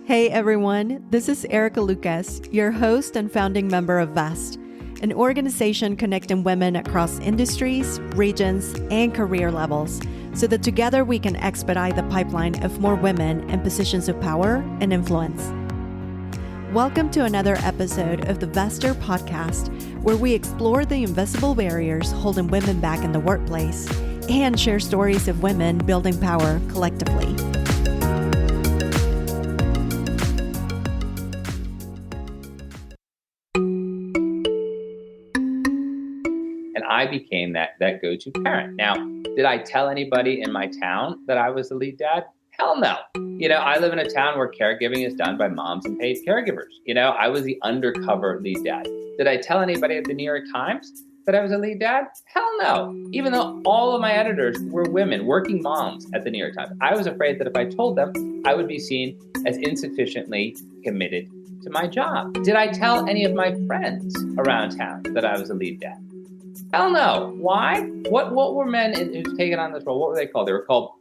Hey everyone, this is Erica Lucas, your host and founding member of VEST, an organization connecting women across industries, regions, and career levels so that together we can expedite the pipeline of more women in positions of power and influence. Welcome to another episode of the Vester podcast, where we explore the invisible barriers holding women back in the workplace and share stories of women building power collectively. And I became that go-to parent. Now, did I tell anybody in my town that I was the lead dad? Hell no. I live in a town where caregiving is done by moms and paid caregivers. I was the undercover lead dad. Did I tell anybody at the New York Times that I was a lead dad? Hell no. Even though all of my editors were women, working moms at the New York Times. I was afraid that if I told them, I would be seen as insufficiently committed to my job. Did I tell any of my friends around town that I was a lead dad? Hell no. Why? What were men who's taken on this role? What were they called? They were called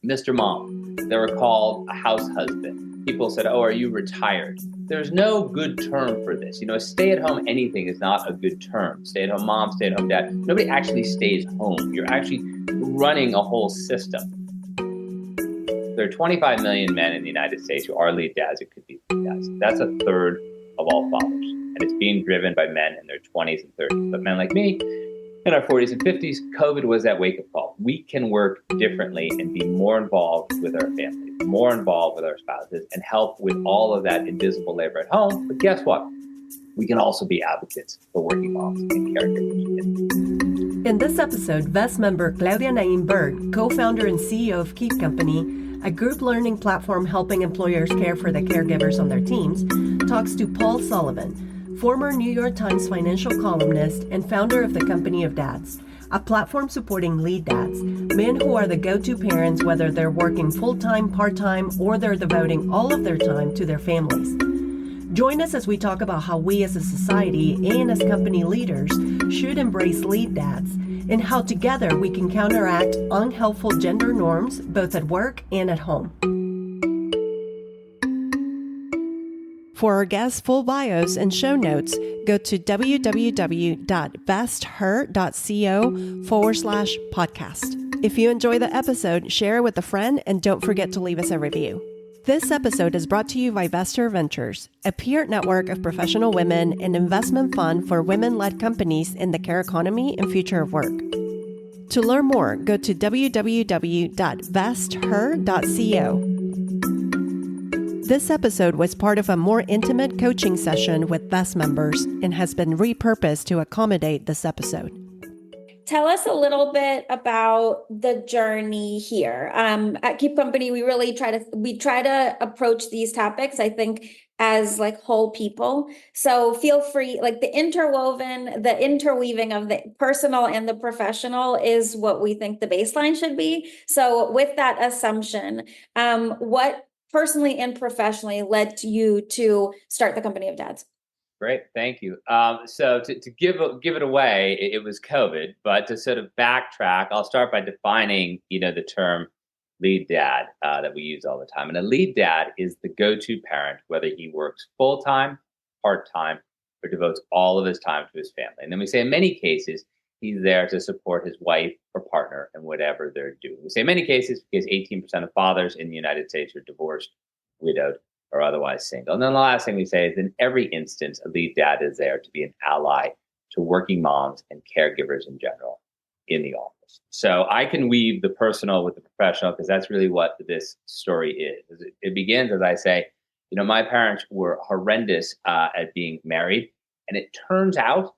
Mr. Mom. They were called a house husband. People said, "Oh, are you retired?" There's no good term for this. Stay-at-home anything is not a good term. Stay-at-home mom, stay-at-home dad. Nobody actually stays home. You're actually running a whole system. There are 25 million men in the United States who are lead dads. It could be lead dads. That's a third of all fathers. And it's being driven by men in their 20s and 30s. But men like me, in our 40s and 50s, COVID was that wake-up call. We can work differently and be more involved with our families, more involved with our spouses, and help with all of that invisible labor at home. But guess what? We can also be advocates for working moms and caregivers. In this episode, VEST member Claudia Naim Berg, co-founder and CEO of Keep Company, a group learning platform helping employers care for the caregivers on their teams, talks to Paul Sullivan, former New York Times financial columnist and founder of the Company of Dads, a platform supporting lead dads, men who are the go-to parents whether they're working full-time, part-time, or they're devoting all of their time to their families. Join us as we talk about how we as a society and as company leaders should embrace lead dads and how together we can counteract unhelpful gender norms both at work and at home. For our guests' full bios and show notes, go to www.vesther.co/podcast. If you enjoy the episode, share it with a friend and don't forget to leave us a review. This episode is brought to you by Vester Ventures, a peer network of professional women and investment fund for women-led companies in the care economy and future of work. To learn more, go to www.vesther.co. This episode was part of a more intimate coaching session with VEST members and has been repurposed to accommodate this episode. Tell us a little bit about the journey here. At Keep Company, we really try to approach these topics, I think, as like whole people. So feel free, like the interweaving of the personal and the professional is what we think the baseline should be. So with that assumption, what personally and professionally led you to start the Company of Dads? Great, thank you. So to give it away, it was COVID. But to sort of backtrack, I'll start by defining, the term lead dad that we use all the time. And a lead dad is the go-to parent, whether he works full-time, part-time, or devotes all of his time to his family. And then we say in many cases, he's there to support his wife or partner in whatever they're doing. We say in many cases because 18% of fathers in the United States are divorced, widowed, or otherwise single. And then the last thing we say is in every instance, a lead dad is there to be an ally to working moms and caregivers in general in the office. So I can weave the personal with the professional because that's really what this story is. It begins, as I say, my parents were horrendous at being married. And it turns out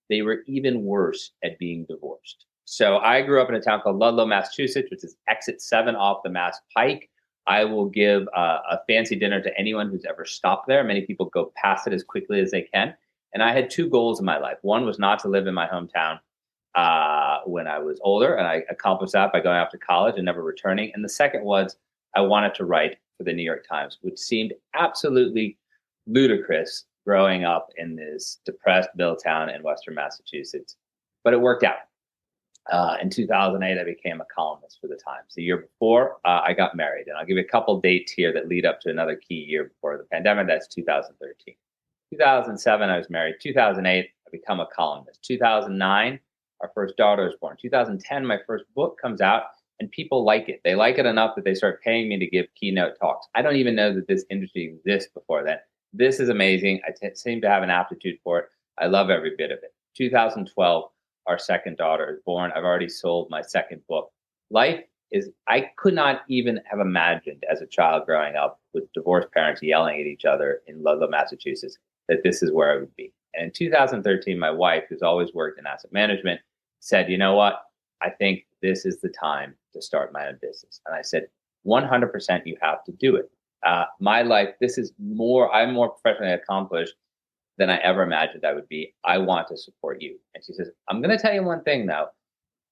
they were even worse at being divorced. So I grew up in a town called Ludlow, Massachusetts, which is exit 7 off the Mass Pike. I will give a fancy dinner to anyone who's ever stopped there. Many people go past it as quickly as they can. And I had 2 goals in my life. One was not to live in my hometown when I was older, and I accomplished that by going off to college and never returning. And the second was I wanted to write for the New York Times, which seemed absolutely ludicrous growing up in this depressed middle town in Western Massachusetts. But it worked out. In 2008, I became a columnist for the Times. The year before, I got married. And I'll give you a couple dates here that lead up to another key year before the pandemic. That's 2013. 2007, I was married. 2008, I become a columnist. 2009, our first daughter was born. 2010, my first book comes out, and people like it. They like it enough that they start paying me to give keynote talks. I don't even know that this industry exists before then. This is amazing. I seem to have an aptitude for it. I love every bit of it. 2012, our second daughter is born. I've already sold my second book. Life is, I could not even have imagined as a child growing up with divorced parents yelling at each other in Ludlow, Massachusetts, that this is where I would be. And in 2013, my wife, who's always worked in asset management, said, you know what? I think this is the time to start my own business. And I said, 100% you have to do it. My life, I'm more professionally accomplished than I ever imagined I would be. I want to support you. And she says, I'm going to tell you one thing though.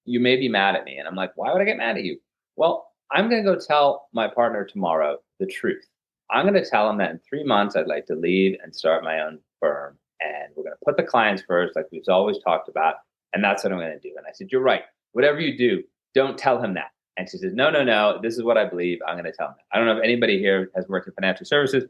You may be mad at me. And I'm like, why would I get mad at you? Well, I'm going to go tell my partner tomorrow the truth. I'm going to tell him that in 3 months, I'd like to leave and start my own firm. And we're going to put the clients first, like we've always talked about. And that's what I'm going to do. And I said, you're right. Whatever you do, don't tell him that. And she says, no, this is what I believe. I'm going to tell him that. I don't know if anybody here has worked in financial services,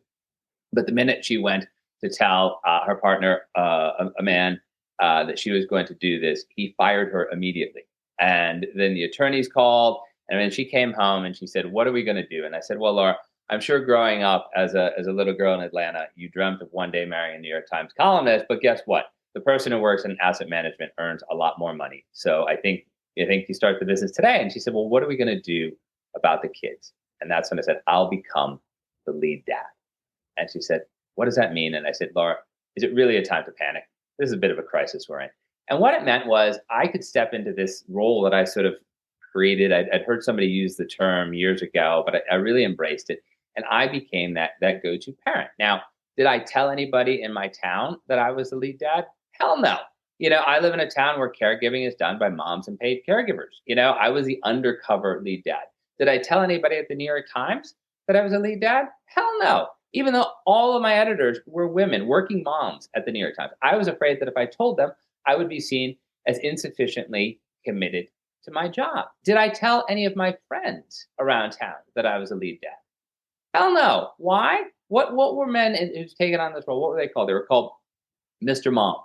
but the minute she went to tell her partner, a man, that she was going to do this, he fired her immediately. And then the attorneys called, and then she came home and she said, what are we going to do? And I said, well, Laura, I'm sure growing up as a little girl in Atlanta, you dreamt of one day marrying a New York Times columnist, but guess what? The person who works in asset management earns a lot more money. So I think you start the business today. And she said, well, what are we going to do about the kids? And that's when I said, I'll become the lead dad. And she said, what does that mean? And I said, Laura, is it really a time to panic? This is a bit of a crisis we're in. And what it meant was I could step into this role that I sort of created. I'd heard somebody use the term years ago, but I really embraced it. And I became that go-to parent. Now, did I tell anybody in my town that I was the lead dad? Hell no. I live in a town where caregiving is done by moms and paid caregivers. I was the undercover lead dad. Did I tell anybody at the New York Times that I was a lead dad? Hell no. Even though all of my editors were women, working moms at the New York Times. I was afraid that if I told them, I would be seen as insufficiently committed to my job. Did I tell any of my friends around town that I was a lead dad? Hell no. Why? What were men who's taken on this role? What were they called? They were called Mr. Mom.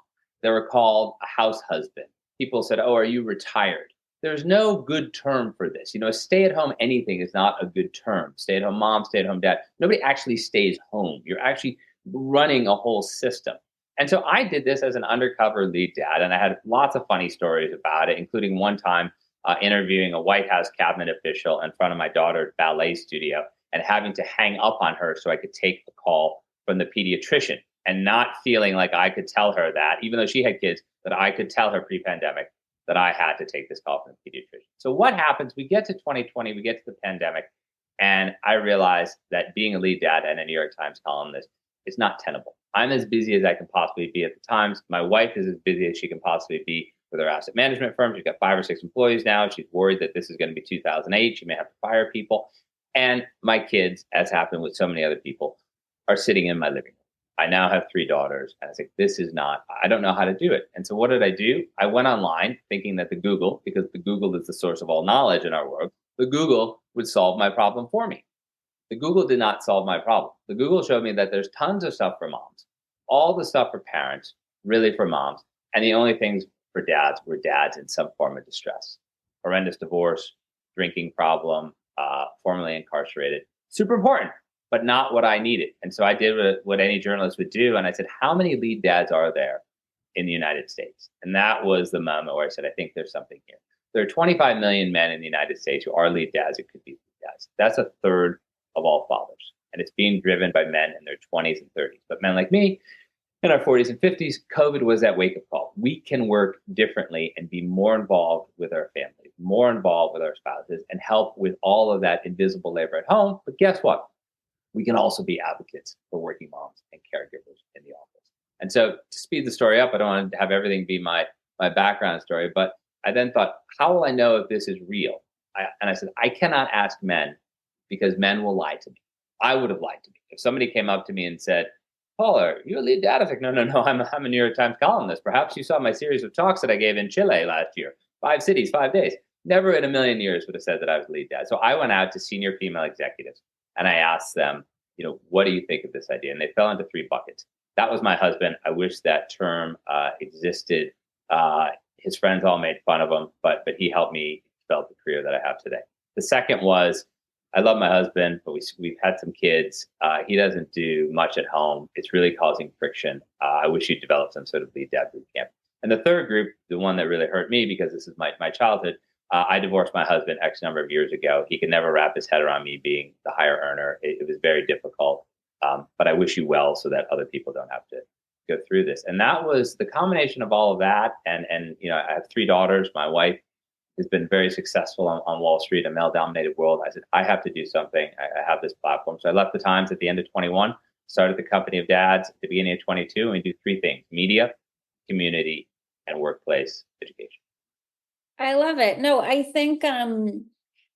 They were called a house husband. People said, oh, are you retired? There's no good term for this. A stay-at-home anything is not a good term. Stay-at-home mom, stay-at-home dad. Nobody actually stays home. You're actually running a whole system. And so I did this as an undercover lead dad, and I had lots of funny stories about it, including one time interviewing a White House cabinet official in front of my daughter's ballet studio and having to hang up on her so I could take a call from the pediatrician, and not feeling like I could tell her that, even though she had kids, that I could tell her pre-pandemic that I had to take this call from the pediatrician. So what happens? We get to 2020, we get to the pandemic, and I realized that being a lead dad and a New York Times columnist is not tenable. I'm as busy as I can possibly be at the Times. My wife is as busy as she can possibly be with her asset management firm. She's got 5 or 6 employees now. She's worried that this is going to be 2008. She may have to fire people. And my kids, as happened with so many other people, are sitting in my living room. I now have 3 daughters, and I was like, I don't know how to do it. And so what did I do? I went online thinking that because the Google is the source of all knowledge in our world, the Google would solve my problem for me. The Google did not solve my problem. The Google showed me that there's tons of stuff for moms, all the stuff for parents, really for moms. And the only things for dads were dads in some form of distress, horrendous divorce, drinking problem, formerly incarcerated. Super important, but not what I needed. And so I did what any journalist would do. And I said, how many lead dads are there in the United States? And that was the moment where I said, I think there's something here. There are 25 million men in the United States who are lead dads. It could be lead dads. That's a third of all fathers. And it's being driven by men in their 20s and 30s. But men like me in our 40s and 50s, COVID was that wake-up call. We can work differently and be more involved with our families, more involved with our spouses, and help with all of that invisible labor at home. But guess what? We can also be advocates for working moms and caregivers in the office. And so to speed the story up, I don't want to have everything be my background story, but I then thought, how will I know if this is real? And I said, I cannot ask men because men will lie to me. I would have lied to me. If somebody came up to me and said, Paul, are you a lead dad? I was like, no, I'm a New York Times columnist. Perhaps you saw my series of talks that I gave in Chile last year. 5 cities, 5 days. Never in a million years would have said that I was lead dad. So I went out to senior female executives and I asked them, what do you think of this idea? And they fell into 3 buckets. That was my husband. I wish that term existed. His friends all made fun of him, but he helped me develop the career that I have today. The second was, I love my husband, but we've had some kids. He doesn't do much at home. It's really causing friction. I wish he'd develop some sort of lead dad boot camp. And the third group, the one that really hurt me, because this is my childhood, I divorced my husband X number of years ago. He could never wrap his head around me being the higher earner. It was very difficult. But I wish you well so that other people don't have to go through this. And that was the combination of all of that. And I have 3 daughters. My wife has been very successful on Wall Street, a male-dominated world. I said, I have to do something. I have this platform. So I left the Times at the end of 21, started the Company of Dads at the beginning of 22, and we do 3 things: media, community, and workplace education. I love it. No, I think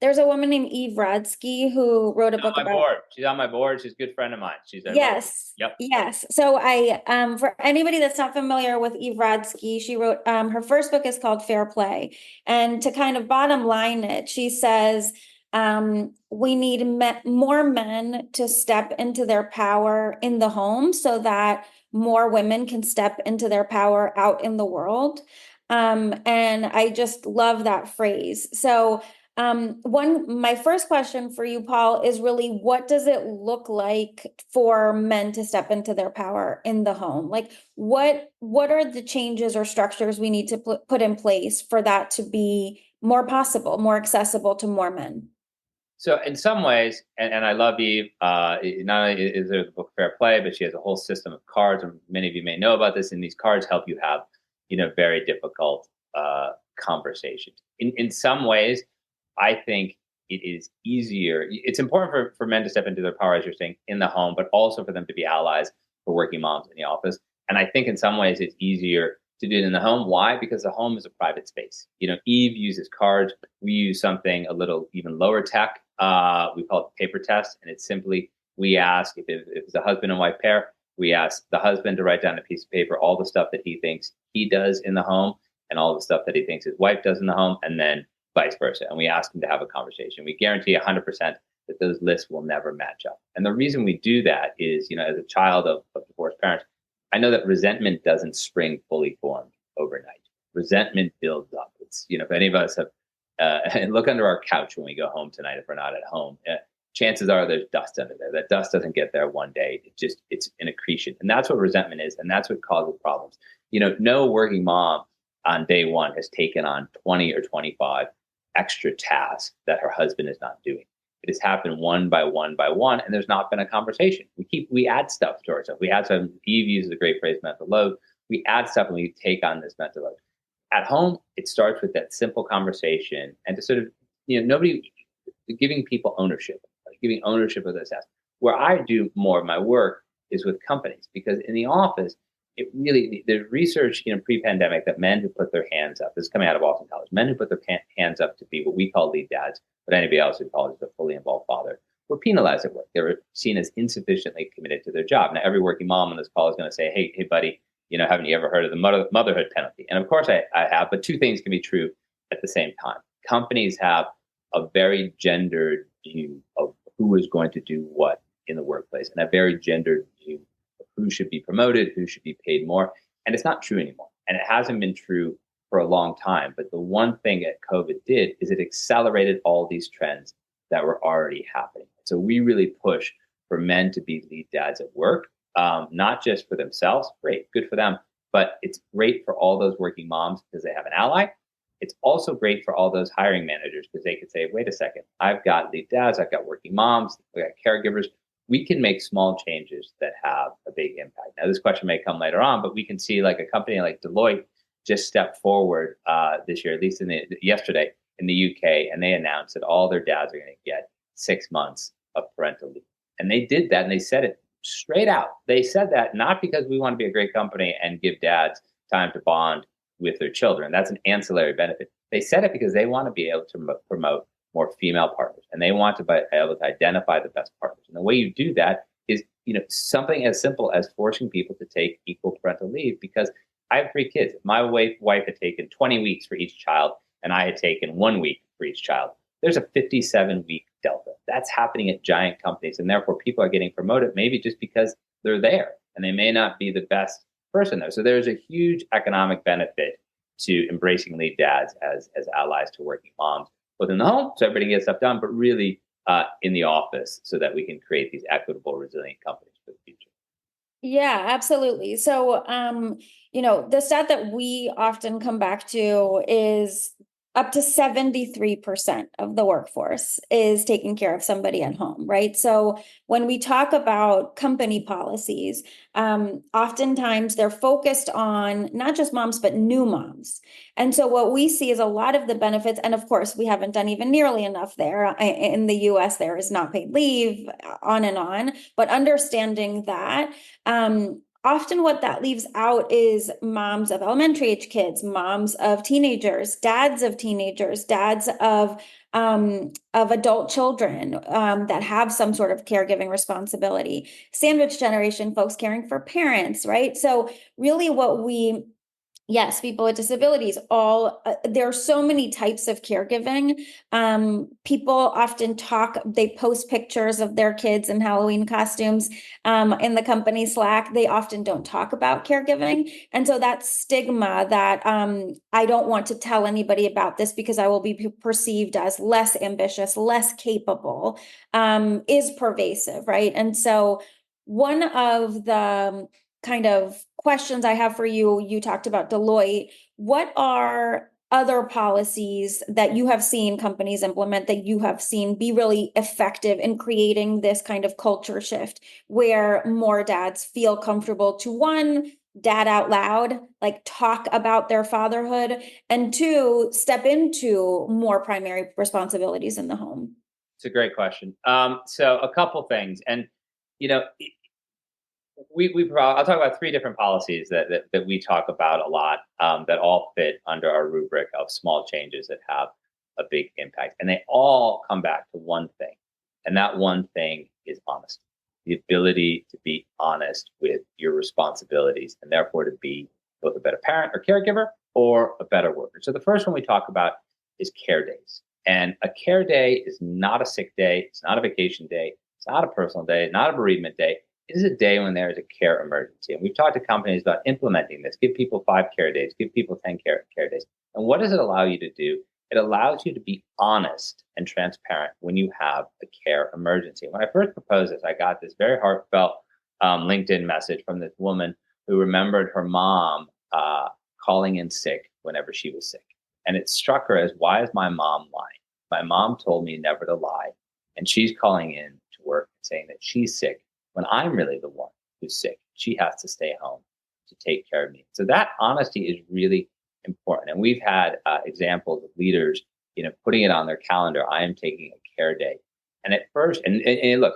there's a woman named Eve Rodsky who wrote a book about. Board. She's on my board. She's a good friend of mine. She's yes, yep. Yes. So I for anybody that's not familiar with Eve Rodsky, she wrote her first book is called Fair Play, and to kind of bottom line it, she says we need more men to step into their power in the home so that more women can step into their power out in the world. And I just love that phrase. So my first question for you, Paul, is really, what does it look like for men to step into their power in the home? Like, what are the changes or structures we need to put in place for that to be more possible, more accessible to more men? So in some ways, and I love Eve, not only is there the book Fair Play, but she has a whole system of cards, and many of you may know about this, and these cards help you have very difficult conversations. In some ways, I think it is easier. It's important for men to step into their power, as you're saying, in the home, but also for them to be allies for working moms in the office. And I think in some ways it's easier to do it in the home. Why? Because the home is a private space. Eve uses cards. We use something a little even lower tech. We call it the paper test. And it's simply, we ask, if it's a husband and wife pair, we ask the husband to write down a piece of paper, all the stuff that he thinks he does in the home and all the stuff that he thinks his wife does in the home, and then vice versa. And we ask him to have a conversation. We guarantee 100% that those lists will never match up. And the reason we do that is, as a child of divorced parents, I know that resentment doesn't spring fully formed overnight. Resentment builds up. It's, if any of us have, and look under our couch when we go home tonight, if we're not at home, chances are there's dust under there. That dust doesn't get there one day. It's an accretion. And that's what resentment is. And that's what causes problems. No working mom on day one has taken on 20 or 25 extra tasks that her husband is not doing. It has happened one by one by one, and there's not been a conversation. We add stuff to ourselves. We add some. Eve uses a great phrase, mental load. We add stuff and we take on this mental load. At home, it starts with that simple conversation and to sort of, nobody giving people ownership, giving ownership of this aspect. Where I do more of my work is with companies, because in the office, there's research, pre-pandemic, that men who put their hands up, this is coming out of Boston College, men who put their hands up to be what we call lead dads, but anybody else who calls it a fully involved father, were penalized at work. They were seen as insufficiently committed to their job. Now, every working mom on this call is going to say, hey, buddy, haven't you ever heard of the motherhood penalty? And of course I have, but 2 things can be true at the same time. Companies have a very gendered view of who is going to do what in the workplace, and a very gendered view of who should be promoted, who should be paid more. And it's not true anymore. And it hasn't been true for a long time. But the one thing that COVID did is it accelerated all these trends that were already happening. So we really push for men to be lead dads at work, not just for themselves. Great, good for them. But it's great for all those working moms because they have an ally. It's also great for all those hiring managers because they could say, wait a second, I've got lead dads, I've got working moms, I've got caregivers. We can make small changes that have a big impact. Now, this question may come later on, but we can see like a company like Deloitte just stepped forward this year, at least yesterday in the UK, and they announced that all their dads are going to get 6 months of parental leave. And they did that, and they said it straight out. They said that not because we want to be a great company and give dads time to bond with their children. That's an ancillary benefit. They said it because they want to be able to promote more female partners, and they want to be able to identify the best partners. And the way you do that is, something as simple as forcing people to take equal parental leave. Because I have 3 kids. My wife had taken 20 weeks for each child. and I had taken 1 week for each child, there's a 57-week delta. That's happening at giant companies. And therefore, people are getting promoted maybe just because they're there and they may not be the best person there. So there's a huge economic benefit to embracing lead dads as allies to working moms, both in the home, so everybody gets stuff done, but really in the office so that we can create these equitable, resilient companies for the future. Yeah, absolutely. So, the stat that we often come back to is up to 73% of the workforce is taking care of somebody at home, right? So when we talk about company policies, oftentimes they're focused on not just moms, but new moms. And so what we see is a lot of the benefits, and of course, we haven't done even nearly enough there. In the US, there is not paid leave, on and on, but understanding that, often what that leaves out is moms of elementary age kids, moms of teenagers, dads of teenagers, dads of adult children that have some sort of caregiving responsibility, sandwich generation folks caring for parents, right? So really yes, people with disabilities, there are so many types of caregiving. People often they post pictures of their kids in Halloween costumes in the company Slack. They often don't talk about caregiving. And so that stigma that I don't want to tell anybody about this because I will be perceived as less ambitious, less capable, is pervasive, right? And so one of the kind of questions I have for you, you talked about Deloitte. What are other policies that you have seen companies implement that you have seen be really effective in creating this kind of culture shift where more dads feel comfortable to, one, dad out loud, like talk about their fatherhood, and two, step into more primary responsibilities in the home? It's a great question. So a couple things, and you know, I'll talk about three different policies that we talk about a lot, that all fit under our rubric of small changes that have a big impact, and they all come back to one thing, and that one thing is honesty. The ability to be honest with your responsibilities, and therefore to be both a better parent or caregiver or a better worker. So the first one we talk about is care days, and a care day is not a sick day, it's not a vacation day, it's not a personal day, not a bereavement day. It is a day when there is a care emergency. And we've talked to companies about implementing this. Give people 5 care days, give people 10 care days. And what does it allow you to do? It allows you to be honest and transparent when you have a care emergency. When I first proposed this, I got this very heartfelt LinkedIn message from this woman who remembered her mom calling in sick whenever she was sick. And it struck her as, why is my mom lying? My mom told me never to lie. And she's calling in to work and saying that she's sick when I'm really the one who's sick. She has to stay home to take care of me. So that honesty is really important. And we've had examples of leaders, putting it on their calendar. I am taking a care day. And at first, and look,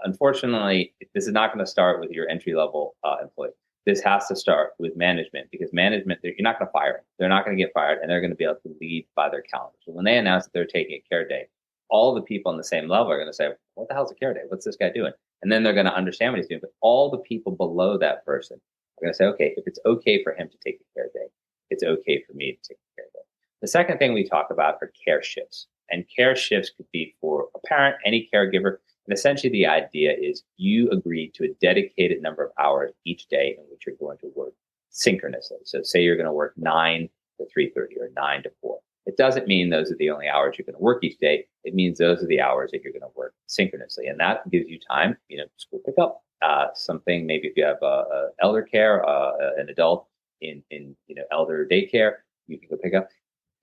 unfortunately, this is not going to start with your entry level employee. This has to start with management, because management, you're not going to fire them. They're not going to get fired, and they're going to be able to lead by their calendar. So when they announce that they're taking a care day, all the people on the same level are going to say, what the hell's a care day? What's this guy doing? And then they're going to understand what he's doing. But all the people below that person are going to say, okay, if it's okay for him to take a care day, it's okay for me to take a care day. The second thing we talk about are care shifts. And care shifts could be for a parent, any caregiver. And essentially the idea is you agree to a dedicated number of hours each day in which you're going to work synchronously. So say you're going to work 9 to 3:30 or 9 to 4. It doesn't mean those are the only hours you're going to work each day. It means those are the hours that you're going to work synchronously. And that gives you time, school pickup, something, maybe if you have elder care, an adult in elder daycare, you can go pick up.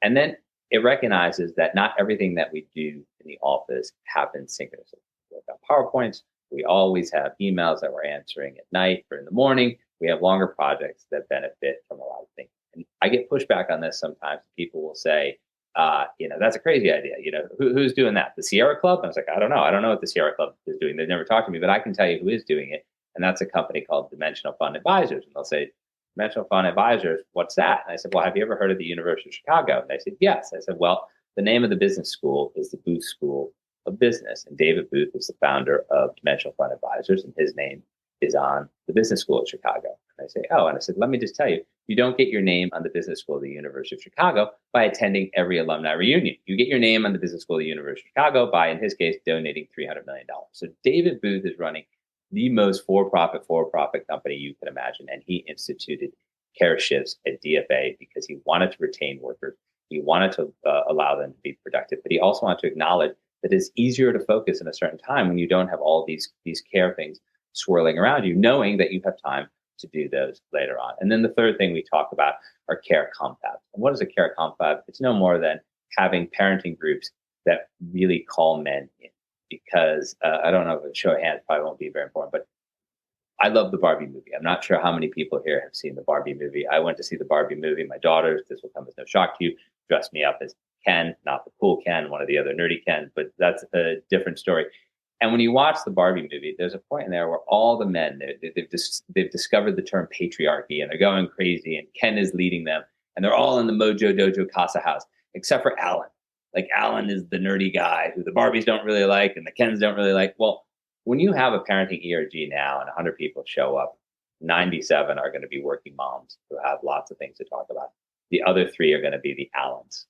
And then it recognizes that not everything that we do in the office happens synchronously. We've got PowerPoints. We always have emails that we're answering at night or in the morning. We have longer projects that benefit from a lot of things. And I get pushback on this sometimes. People will say, that's a crazy idea. Who's doing that? The Sierra Club? And I was like, I don't know. I don't know what the Sierra Club is doing. They've never talked to me, but I can tell you who is doing it. And that's a company called Dimensional Fund Advisors. And they'll say, Dimensional Fund Advisors, what's that? And I said, well, have you ever heard of the University of Chicago? And they said, yes. I said, well, the name of the business school is the Booth School of Business. And David Booth is the founder of Dimensional Fund Advisors, and his name is on the business school at Chicago. And I say, oh, and I said, let me just tell you, you don't get your name on the business school of the University of Chicago by attending every alumni reunion. You get your name on the business school of the University of Chicago by, in his case, donating $300 million. So David Booth is running the most for-profit company you can imagine. And he instituted care shifts at DFA because he wanted to retain workers. He wanted to allow them to be productive, but he also wanted to acknowledge that it's easier to focus in a certain time when you don't have all these care things swirling around you, knowing that you have time to do those later on. And then the third thing we talk about are care confabs. And what is a care confab? It's no more than having parenting groups that really call men in. Because I don't know if a show of hands probably won't be very important, but I love the Barbie movie. I'm not sure how many people here have seen the Barbie movie. I went to see the Barbie movie. My daughters, this will come as no shock to you, dressed me up as Ken, not the cool Ken, one of the other nerdy Ken, but that's a different story. And when you watch the Barbie movie, there's a point in there where all the men, they've discovered the term patriarchy and they're going crazy and Ken is leading them and they're all in the Mojo Dojo Casa house, except for Alan. Like Alan is the nerdy guy who the Barbies don't really like and the Kens don't really like. Well, when you have a parenting ERG now and 100 people show up, 97 are going to be working moms who have lots of things to talk about. The other 3 are going to be the Allens.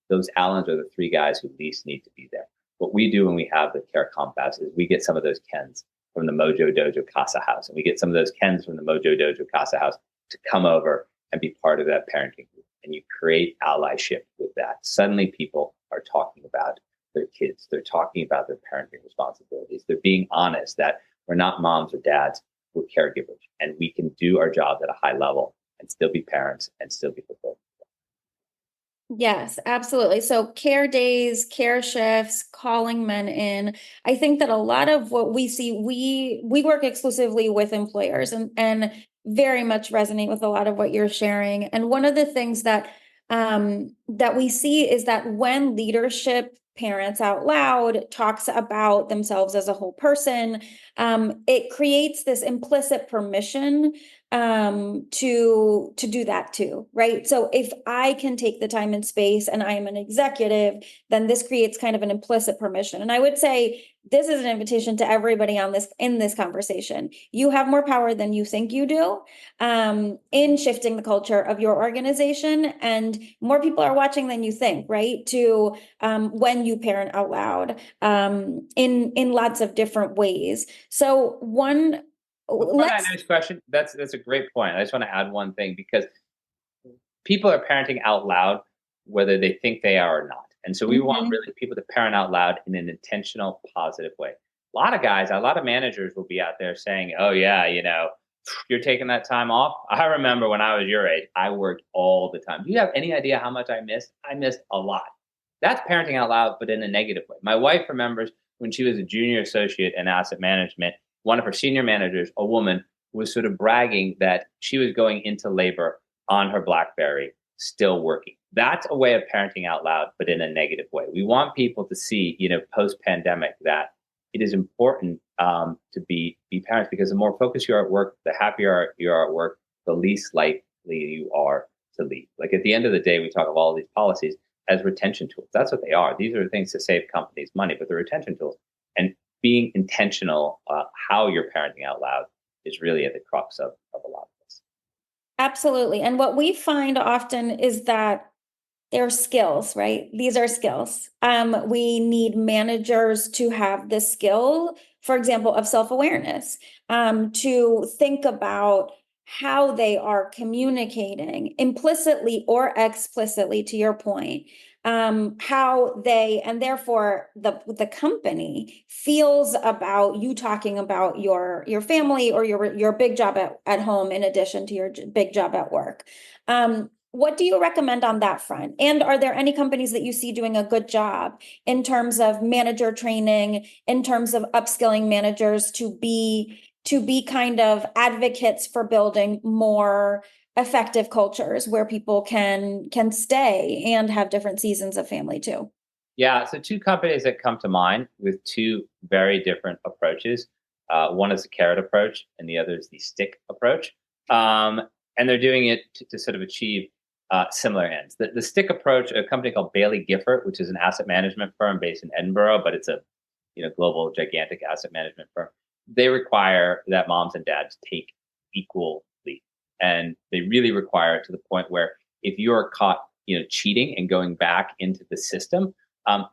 Those Allens are the 3 guys who least need to be there. What we do when we have the care confabs is we get some of those Kens from the Mojo Dojo Casa house, and we get some of those Kens from the Mojo Dojo Casa house to come over and be part of that parenting group. And you create allyship with that. Suddenly people are talking about their kids. They're talking about their parenting responsibilities. They're being honest that we're not moms or dads, we're caregivers. And we can do our jobs at a high level and still be parents and still be fulfilled. Yes, absolutely. So care days, care shifts, calling men in. I think that a lot of what we see, we work exclusively with employers and very much resonate with a lot of what you're sharing. And one of the things that that we see is that when leadership parents out loud talks about themselves as a whole person, it creates this implicit permission to do that too, right? So if I can take the time and space and I am an executive, then this creates kind of an implicit permission. And I would say this is an invitation to everybody on this in this conversation. You have more power than you think you do in shifting the culture of your organization, and more people are watching than you think, right? To when you parent out loud in lots of different ways. So one. That next question, that's a great point. I just want to add one thing because people are parenting out loud, whether they think they are or not. And so we want really people to parent out loud in an intentional, positive way. A lot of guys, a lot of managers will be out there saying, oh yeah, you're taking that time off. I remember when I was your age, I worked all the time. Do you have any idea how much I missed? I missed a lot. That's parenting out loud, but in a negative way. My wife remembers when she was a junior associate in asset management, one of her senior managers, a woman, was sort of bragging that she was going into labor on her BlackBerry, still working. That's a way of parenting out loud, but in a negative way. We want people to see, post-pandemic, that it is important to be parents, because the more focused you are at work, the happier you are at work, the least likely you are to leave. Like at the end of the day, we talk of all these policies as retention tools. That's what they are. These are things to save companies money, but they're retention tools. And being intentional, how you're parenting out loud is really at the crux of a lot of this. Absolutely. And what we find often is that they're skills, right? These are skills. We need managers to have the skill, for example, of self-awareness, to think about how they are communicating implicitly or explicitly, to your point, how they, and therefore the company feels about you talking about your family or your big job at home in addition to your big job at work. What do you recommend on that front? And are there any companies that you see doing a good job in terms of manager training, in terms of upskilling managers to be kind of advocates for building more effective cultures where people can stay and have different seasons of family too? Yeah, so 2 companies that come to mind with 2 very different approaches. One is the carrot approach, and the other is the stick approach. And they're doing it to sort of achieve similar ends. The stick approach, a company called Bailey Gifford, which is an asset management firm based in Edinburgh, but it's a global gigantic asset management firm. they require that moms and dads take equal leave. And they really require it to the point where if you're caught, cheating and going back into the system,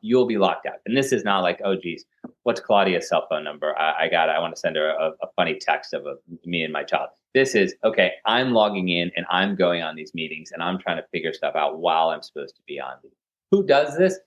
you'll be locked out. And this is not like, oh, geez, what's Claudia's cell phone number? I want to send her a funny text of me and my child. This is, okay, I'm logging in and I'm going on these meetings and I'm trying to figure stuff out while I'm supposed to be on these. Who does this?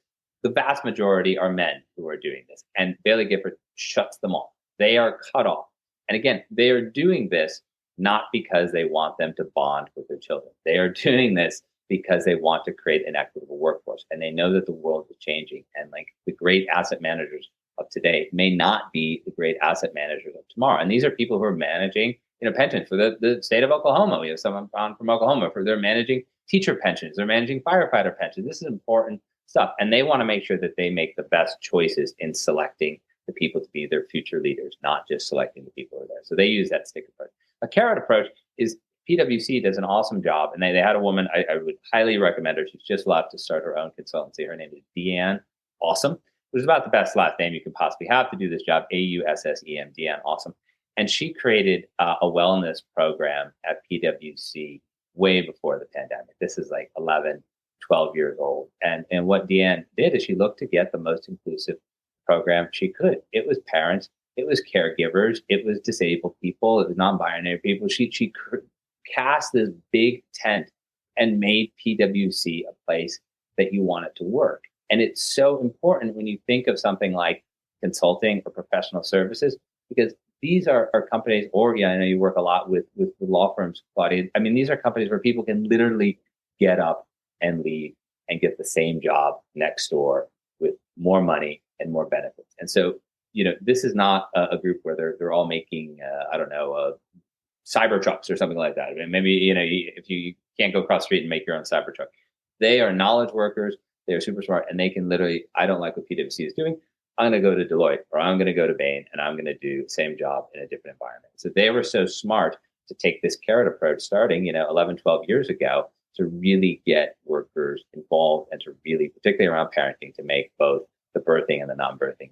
The vast majority are men who are doing this. And Bailey Gifford shuts them off. They are cut off. And again, they are doing this not because they want them to bond with their children. They are doing this because they want to create an equitable workforce. And they know that the world is changing. And like the great asset managers of today may not be the great asset managers of tomorrow. And these are people who are managing, pensions for the state of Oklahoma. We have someone on from Oklahoma they're managing teacher pensions. They're managing firefighter pensions. This is important stuff. And they want to make sure that they make the best choices in selecting the people to be their future leaders, not just selecting the people who are there. So they use that stick approach. A carrot approach is PwC does an awesome job. And they had a woman, I would highly recommend her. She's just left to start her own consultancy. Her name is Deanne Awesome. It was about the best last name you could possibly have to do this job. AUSSEM, Deanne Awesome. And she created a wellness program at PwC way before the pandemic. This is like 11, 12 years old. And what Deanne did is she looked to get the most inclusive program she could. It was parents, it was caregivers, it was disabled people, it was non-binary people. She cast this big tent and made PwC a place that you want it to work. And it's so important when you think of something like consulting or professional services, because these are companies, or I know you work a lot with law firms, Claudia. I mean, these are companies where people can literally get up and leave and get the same job next door with more money and more benefits. And so, this is not a group where they're all making, cyber trucks or something like that. I mean, maybe, if you can't go across the street and make your own cyber truck. They are knowledge workers. They're super smart, and they can literally, I don't like what PwC is doing. I'm going to go to Deloitte or I'm going to go to Bain and I'm going to do the same job in a different environment. So they were so smart to take this carrot approach starting, 11, 12 years ago to really get workers involved and to really, particularly around parenting, to make both the birthing and the non-birthing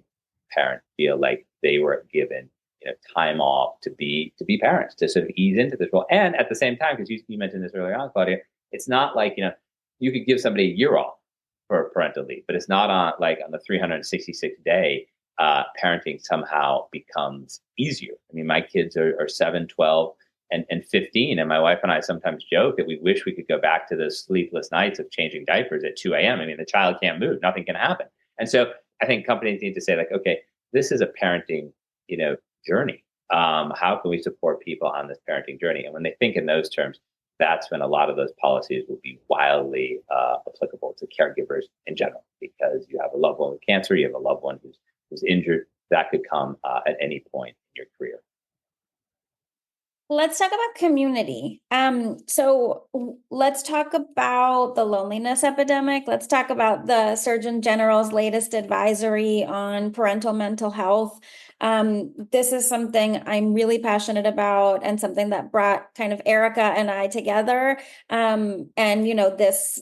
parent feel like they were given time off to be parents, to sort of ease into this role. And at the same time, because you mentioned this earlier on, Claudia, it's not like, you could give somebody a year off for parental leave, but it's not on the 366th day, parenting somehow becomes easier. I mean, my kids are 7, 12, and 15. And my wife and I sometimes joke that we wish we could go back to those sleepless nights of changing diapers at 2 a.m. I mean, the child can't move, nothing can happen. And so I think companies need to say okay, this is a parenting, journey. How can we support people on this parenting journey? And when they think in those terms, that's when a lot of those policies will be wildly applicable to caregivers in general, because you have a loved one with cancer, you have a loved one who's injured. That could come at any point in your career. Let's talk about community. So let's talk about the loneliness epidemic. Let's talk about the Surgeon General's latest advisory on parental mental health. This is something I'm really passionate about and something that brought kind of Erica and I together. And this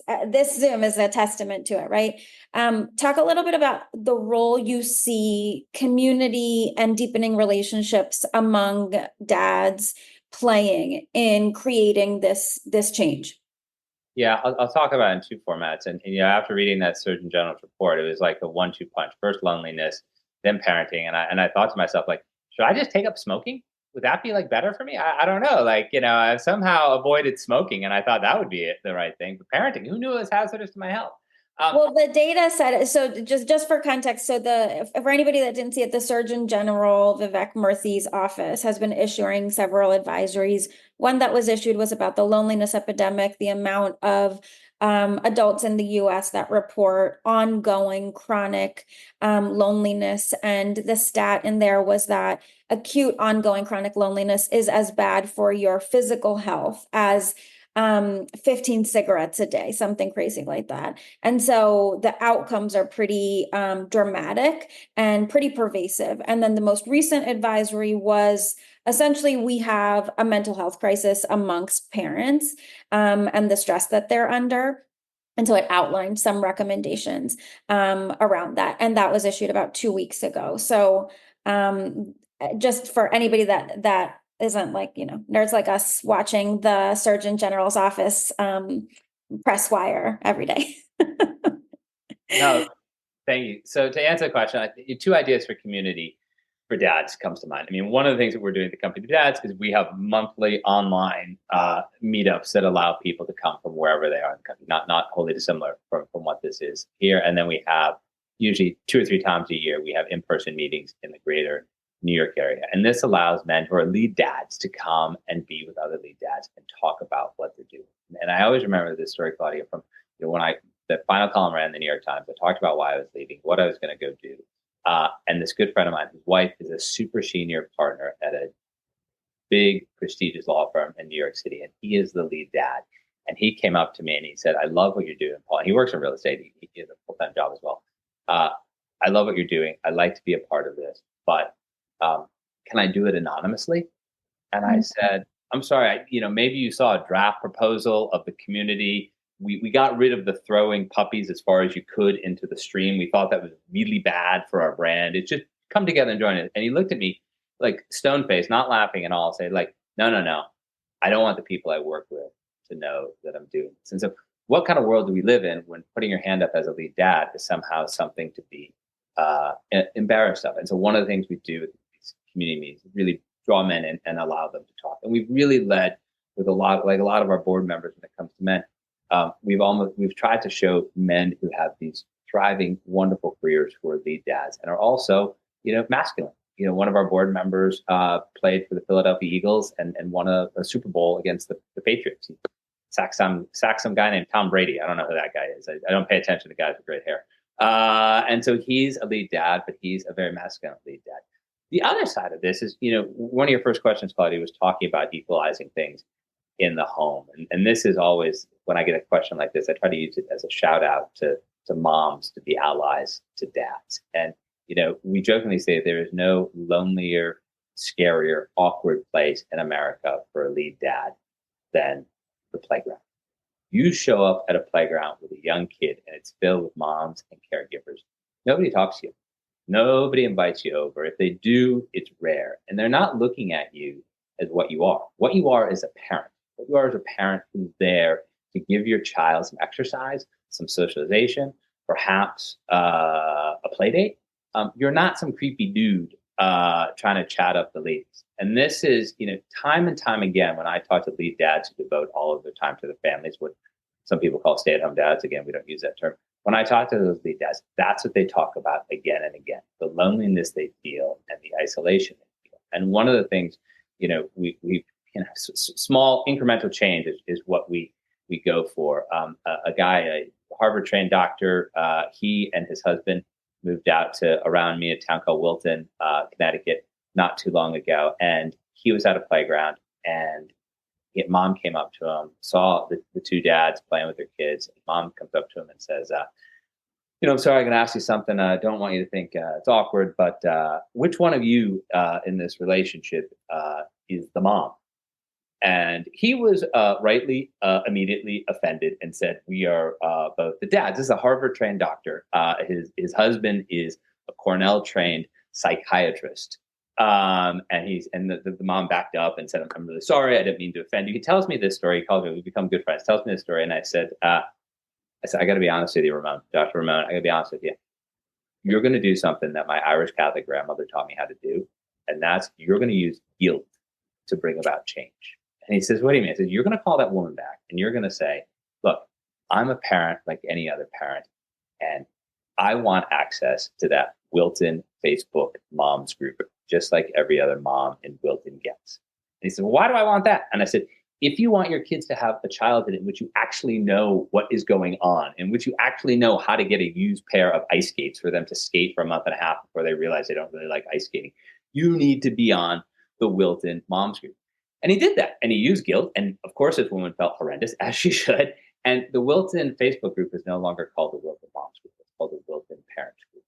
Zoom is a testament to it, right? Talk a little bit about the role you see community and deepening relationships among dads playing in creating this change. Yeah, I'll talk about it in two formats. And after reading that Surgeon General's report, it was like a 1-2 punch. First loneliness, then parenting. And I thought to myself, should I just take up smoking? Would that be better for me? I don't know. I've somehow avoided smoking, and I thought that would be the right thing. But parenting, who knew it was hazardous to my health? Well, the data said, so just for context, so for anybody that didn't see it, the Surgeon General, Vivek Murthy's office has been issuing several advisories. One that was issued was about the loneliness epidemic, the amount of adults in the US that report ongoing chronic loneliness. And the stat in there was that acute ongoing chronic loneliness is as bad for your physical health as 15 cigarettes a day, something crazy like that. And so the outcomes are pretty dramatic and pretty pervasive. And then the most recent advisory was essentially we have a mental health crisis amongst parents and the stress that they're under. And so it outlined some recommendations around that. And that was issued about 2 weeks ago. So just for anybody that isn't like, nerds like us watching the Surgeon General's office press wire every day. No, thank you. So to answer the question, I think two ideas for community for dads comes to mind. I mean, one of the things that we're doing at the company for dads is we have monthly online meetups that allow people to come from wherever they are in the country, not wholly dissimilar from what this is here. And then we have usually 2 or 3 times a year, we have in-person meetings in the greater New York area. And this allows men who are lead dads to come and be with other lead dads and talk about what they're doing. And I always remember this story, Claudia, from when the final column ran in the New York Times. I talked about why I was leaving, what I was going to go do. And this good friend of mine, his wife is a super senior partner at a big prestigious law firm in New York City. And he is the lead dad. And he came up to me and he said, I love what you're doing, Paul. And he works in real estate. He has a full-time job as well. I love what you're doing. I'd like to be a part of this, but can I do it anonymously? And I said, I'm sorry, maybe you saw a draft proposal of the community. We got rid of the throwing puppies as far as you could into the stream. We thought that was really bad for our brand. It's just come together and join it. And he looked at me like stone faced, not laughing at all, say like, no. I don't want the people I work with to know that I'm doing this. And so what kind of world do we live in when putting your hand up as a lead dad is somehow something to be embarrassed of? And so one of the things we do with these community meetings is really draw men in and allow them to talk. And we've really led with a lot of our board members when it comes to men. We've tried to show men who have these thriving, wonderful careers who are lead dads and are also, masculine. One of our board members played for the Philadelphia Eagles and won a Super Bowl against the Patriots. He sacked some guy named Tom Brady. I don't know who that guy is. I don't pay attention to guys with great hair. And so he's a lead dad, but he's a very masculine lead dad. The other side of this is, one of your first questions, Claudia, was talking about equalizing things in the home. And this is always, when I get a question like this, I try to use it as a shout out to moms to be allies to dads. And, we jokingly say there is no lonelier, scarier, awkward place in America for a lead dad than the playground. You show up at a playground with a young kid and it's filled with moms and caregivers. Nobody talks to you. Nobody invites you over. If they do, it's rare. And they're not looking at you as what you are. What you are is a parent. What you are is a parent who's there to give your child some exercise, some socialization, perhaps a play date. You're not some creepy dude trying to chat up the ladies. And this is, time and time again, when I talk to lead dads who devote all of their time to their families, what some people call stay-at-home dads. Again, we don't use that term. When I talk to those lead dads, that's what they talk about again and again, the loneliness they feel and the isolation they feel. And one of the things, small incremental change is what we go for. A guy, a Harvard-trained doctor, he and his husband moved out to around me, a town called Wilton, Connecticut, not too long ago. And he was at a playground and mom came up to him, saw the two dads playing with their kids. And mom comes up to him and says, I'm sorry, I'm going to ask you something. I don't want you to think it's awkward, but which one of you in this relationship is the mom? And he was rightly immediately offended and said, we are both the dads. This is a Harvard-trained doctor. His husband is a Cornell-trained psychiatrist. And the mom backed up and said, I'm really sorry. I didn't mean to offend you. He tells me this story. He calls me, we become good friends, tells me this story. And I said, I got to be honest with you, Ramon, Dr. Ramon, I got to be honest with you. You're going to do something that my Irish Catholic grandmother taught me how to do. And that's, you're going to use guilt to bring about change. And he says, what do you mean? I said, you're going to call that woman back and you're going to say, look, I'm a parent like any other parent. And I want access to that Wilton Facebook moms group, just like every other mom in Wilton gets. And he said, well, why do I want that? And I said, if you want your kids to have a childhood in which you actually know what is going on, in which you actually know how to get a used pair of ice skates for them to skate for a month and a half before they realize they don't really like ice skating, you need to be on the Wilton moms group. And he did that. And he used guilt. And of course, this woman felt horrendous, as she should. And the Wilton Facebook group is no longer called the Wilton Moms Group. It's called the Wilton Parents Group.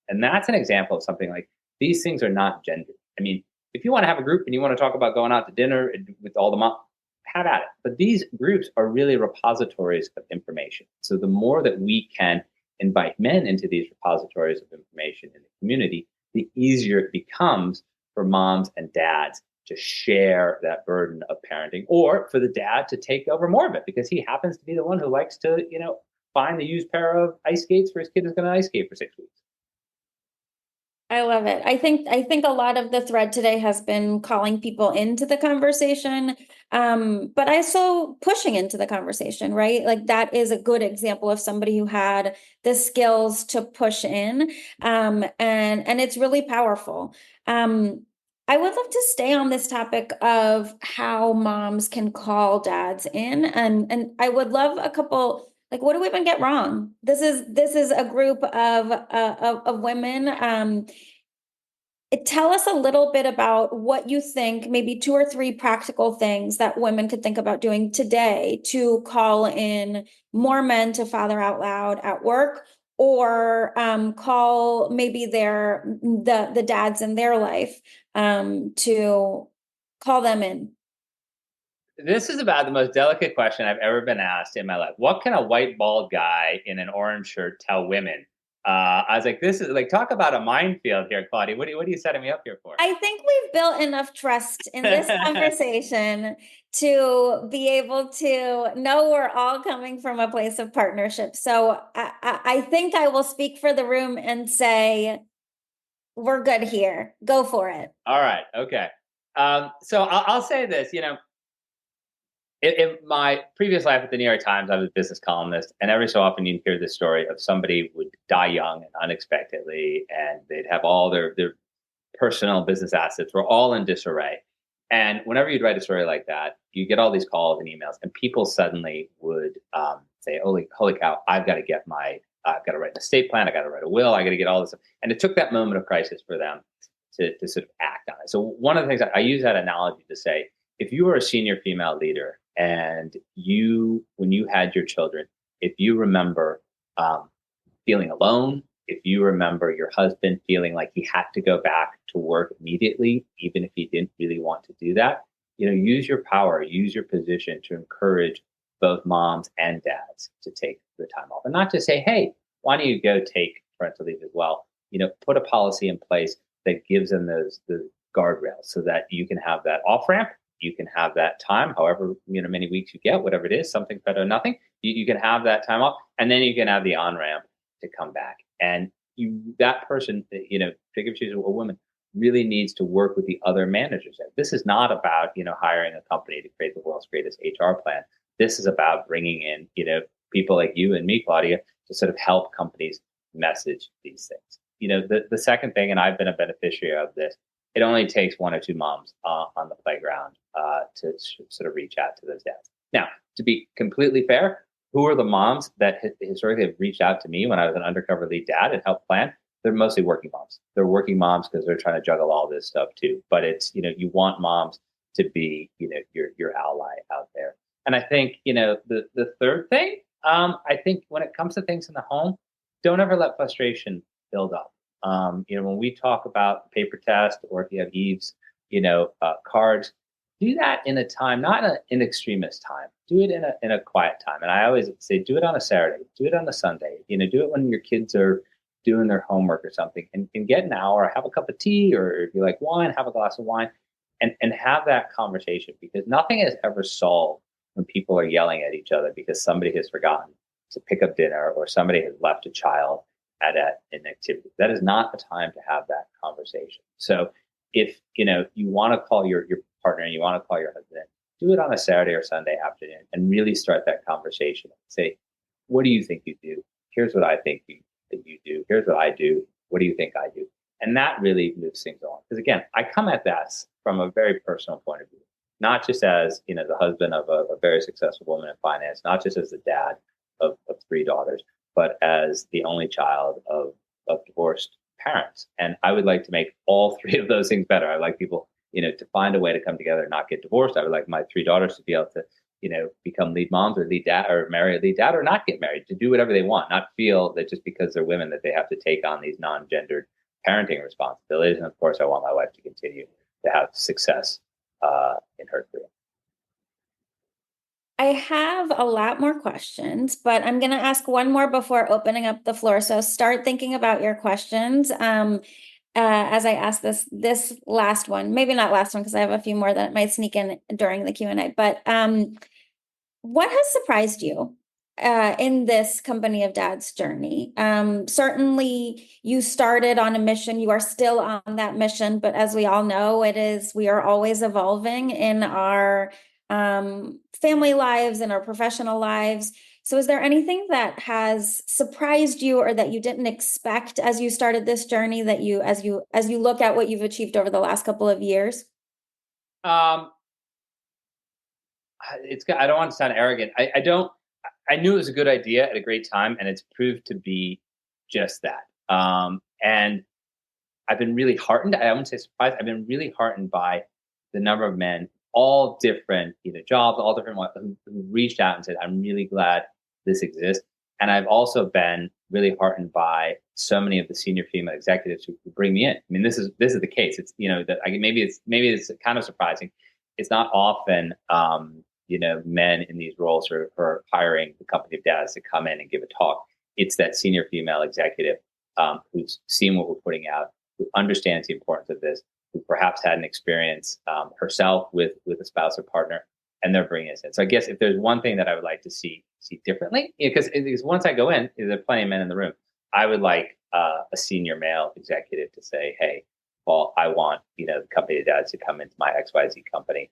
And that's an example of something like, these things are not gendered. I mean, if you want to have a group and you want to talk about going out to dinner with all the moms, have at it. But these groups are really repositories of information. So the more that we can invite men into these repositories of information in the community, the easier it becomes for moms and dads to share that burden of parenting, or for the dad to take over more of it because he happens to be the one who likes to, find the used pair of ice skates for his kid who's going to ice skate for 6 weeks. I love it. I think a lot of the thread today has been calling people into the conversation, but also pushing into the conversation, right? Like that is a good example of somebody who had the skills to push in, and it's really powerful. I would love to stay on this topic of how moms can call dads in, and I would love a couple. Like, what do women get wrong? This is a group of women. Tell us a little bit about what you think, maybe 2 or 3 practical things that women could think about doing today to call in more men to father out loud at work, or call maybe the dads in their life to call them in. This is about the most delicate question I've ever been asked in my life. What can a white bald guy in an orange shirt tell women? I was like, this is like, talk about a minefield here, Claudia. What are you setting me up here for? I think we've built enough trust in this conversation to be able to know we're all coming from a place of partnership. So I think I will speak for the room and say, we're good here. Go for it. All right. Okay. So I'll say this, in my previous life at the New York Times, I was a business columnist, and every so often you'd hear this story of somebody would die young and unexpectedly, and they'd have all their personal business assets were all in disarray. And whenever you'd write a story like that, you get all these calls and emails, and people suddenly would say, holy cow, I've got to write an estate plan, I got to write a will, I got to get all this stuff. And it took that moment of crisis for them to sort of act on it. So one of the things I use that analogy to say, if you were a senior female leader and when you had your children, if you remember feeling alone, if you remember your husband feeling like he had to go back to work immediately, even if he didn't really want to do that, use your power, use your position to encourage both moms and dads to take the time off, and not just say, hey, why don't you go take parental leave as well? Put a policy in place that gives them the guardrails so that you can have that off ramp. You can have that time, however many weeks you get, whatever it is, something better than nothing. You can have that time off, and then you can have the on ramp to come back. And that person, figure if she's a woman, really needs to work with the other managers. This is not about hiring a company to create the world's greatest HR plan. This is about bringing in people like you and me, Claudia, to sort of help companies message these things. The second thing, and I've been a beneficiary of this, it only takes 1 or 2 moms on the playground to sort of reach out to those dads. Now, to be completely fair, who are the moms that historically have reached out to me when I was an undercover lead dad and helped plan? They're mostly working moms. They're working moms because they're trying to juggle all this stuff too. But it's, you want moms to be, your ally out there. And I think, the third thing, I think when it comes to things in the home, don't ever let frustration build up. When we talk about paper test, or if you have Eve's, cards, do that in a time, not an extremist time. Do it in a quiet time. And I always say, do it on a Saturday, do it on a Sunday. Do it when your kids are doing their homework or something, and get an hour, have a cup of tea, or if you like wine, have a glass of wine, and have that conversation, because nothing is ever solved when people are yelling at each other because somebody has forgotten to pick up dinner, or somebody has left a child at an activity. That is not the time to have that conversation. So if you want to call your partner and you want to call your husband, do it on a Saturday or Sunday afternoon and really start that conversation. Say, what do you think you do? Here's what I think that you do. Here's what I do. What do you think I do? And that really moves things on. Because again, I come at this from a very personal point of view, not just as the husband of a very successful woman in finance, not just as the dad of 3 daughters, but as the only child of divorced parents. And I would like to make all 3 of those things better. I like people, to find a way to come together and not get divorced. I would like my 3 daughters to be able to, become lead moms or lead dad, or marry a lead dad, or not get married, to do whatever they want, not feel that just because they're women that they have to take on these non-gendered parenting responsibilities. And of course, I want my wife to continue to have success in her career. I have a lot more questions, but I'm going to ask one more before opening up the floor. So start thinking about your questions. as I ask this last one, maybe not last one because I have a few more that might sneak in during the Q&A, but what has surprised you in this Company of Dads journey? Certainly you started on a mission, you are still on that mission, but as we all know, we are always evolving in our family lives and our professional lives. So is there anything that has surprised you or that you didn't expect as you started this journey that as you look at what you've achieved over the last couple of years? Um, I don't want to sound arrogant. I knew it was a good idea at a great time, and it's proved to be just that. And I've been really heartened. I wouldn't say surprised. I've been really heartened by the number of men, all different, either jobs, all different ones, who reached out and said, "I'm really glad this exists." And I've also been really heartened by so many of the senior female executives who bring me in. I mean, this is the case. It's that maybe it's kind of surprising. It's not often men in these roles who are hiring the Company of Dads to come in and give a talk. It's that senior female executive who's seen what we're putting out, who understands the importance of this, who perhaps had an experience herself with a spouse or partner, and they're bringing us in. So I guess if there's one thing that I would like to see differently, because once I go in, there are plenty of men in the room. I would like a senior male executive to say, "Hey, Paul, I want the Company of Dads to come into my XYZ company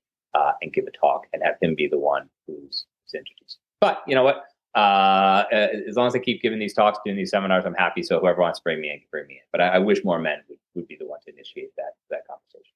and give a talk, and have him be the one who's introduced." But you know what? As long as I keep giving these talks, doing these seminars, I'm happy. So whoever wants to bring me in, can bring me in. But I wish more men would be the one to initiate that conversation.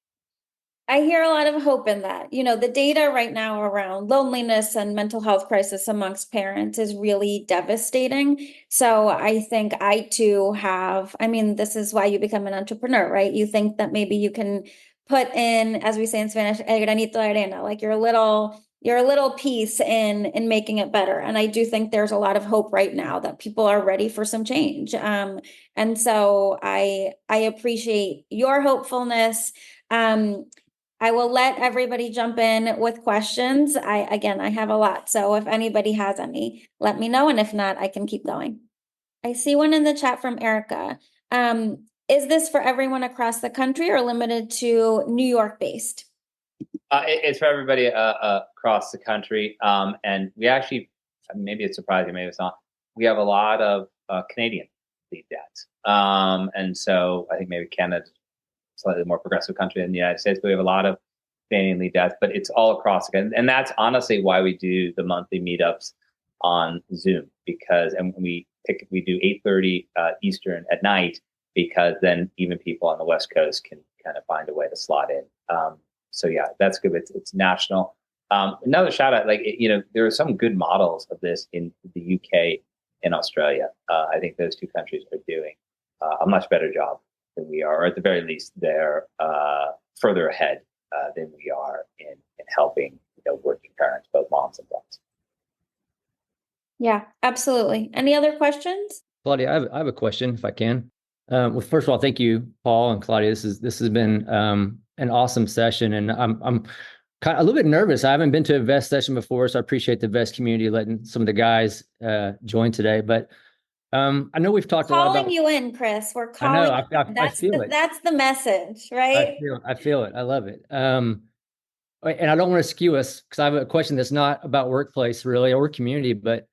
I hear a lot of hope in that. The data right now around loneliness and mental health crisis amongst parents is really devastating. So I think I too this is why you become an entrepreneur, right? You think that maybe you can put in, as we say in Spanish, el granito de arena, like your little piece in making it better. And I do think there's a lot of hope right now that people are ready for some change. And so I appreciate your hopefulness. I will let everybody jump in with questions. I have a lot. So if anybody has any, let me know. And if not, I can keep going. I see one in the chat from Erica. Is this for everyone across the country or limited to New York based? It's for everybody across the country. And we actually, maybe it's surprising, maybe it's not, we have a lot of Canadian lead dads. And so I think maybe Canada's slightly more progressive country than the United States, but we have a lot of Canadian lead dads, but it's all across again. And that's honestly why we do the monthly meetups on Zoom, and we do 8:30 Eastern at night, because then even people on the West Coast can kind of find a way to slot in. So yeah, that's good. It's national. Another shout out, there are some good models of this in the UK and Australia. I think those two countries are doing a much better job than we are, or at the very least, they're further ahead than we are in helping working parents, both moms and dads. Yeah, absolutely. Any other questions? Claudia, I have a question, if I can. Well, first of all, thank you, Paul and Claudia. This has been an awesome session, and I'm kind of a little bit nervous. I haven't been to a VEST session before, so I appreciate the VEST community letting some of the guys join today. But I know we've talked a lot about calling you in, Chris. We're calling. I know. I feel it. That's the message, right? I feel it. I love it. And I don't want to skew us, because I have a question that's not about workplace really or community, but